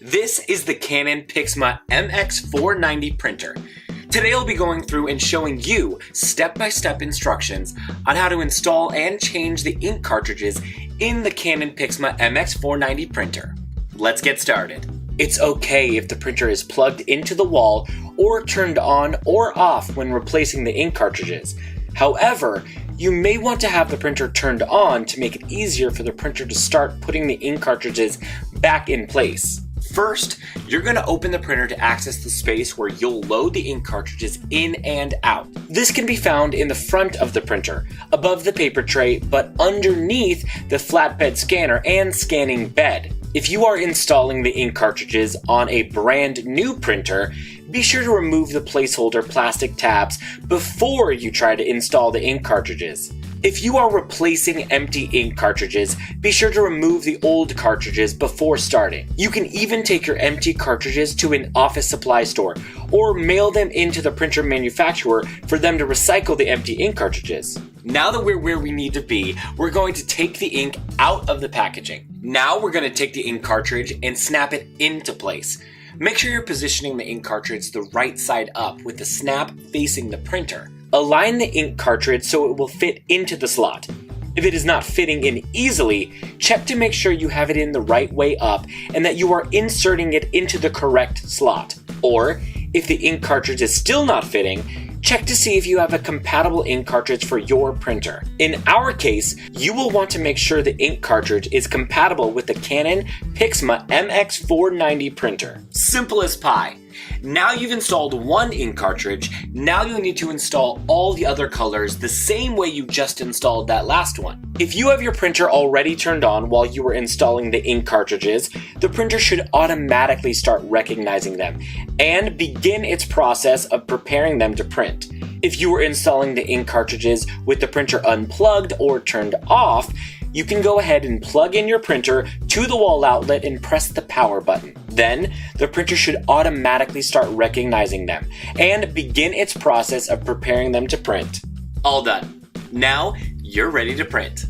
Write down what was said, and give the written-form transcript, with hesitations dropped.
This is the Canon Pixma MX490 printer. Today I'll be going through and showing you step-by-step instructions on how to install and change the ink cartridges in the Canon Pixma MX490 printer. Let's get started. It's okay if the printer is plugged into the wall or turned on or off when replacing the ink cartridges. However, you may want to have the printer turned on to make it easier for the printer to start putting the ink cartridges back in place. First, you're going to open the printer to access the space where you'll load the ink cartridges in and out. This can be found in the front of the printer, above the paper tray, but underneath the flatbed scanner and scanning bed. If you are installing the ink cartridges on a brand new printer, be sure to remove the placeholder plastic tabs before you try to install the ink cartridges. If you are replacing empty ink cartridges, be sure to remove the old cartridges before starting. You can even take your empty cartridges to an office supply store or mail them into the printer manufacturer for them to recycle the empty ink cartridges. Now that we're where we need to be, we're going to take the ink out of the packaging. Now we're going to take the ink cartridge and snap it into place. Make sure you're positioning the ink cartridge the right side up with the snap facing the printer. Align the ink cartridge so it will fit into the slot. If it is not fitting in easily, check to make sure you have it in the right way up and that you are inserting it into the correct slot. Or, if the ink cartridge is still not fitting, check to see if you have a compatible ink cartridge for your printer. In our case, you will want to make sure the ink cartridge is compatible with the Canon Pixma MX490 printer. Simple as pie. Now you've installed one ink cartridge, now you need to install all the other colors the same way you just installed that last one. If you have your printer already turned on while you were installing the ink cartridges, the printer should automatically start recognizing them and begin its process of preparing them to print. If you were installing the ink cartridges with the printer unplugged or turned off, you can go ahead and plug in your printer to the wall outlet and press the power button. Then, the printer should automatically start recognizing them and begin its process of preparing them to print. All done. Now, you're ready to print.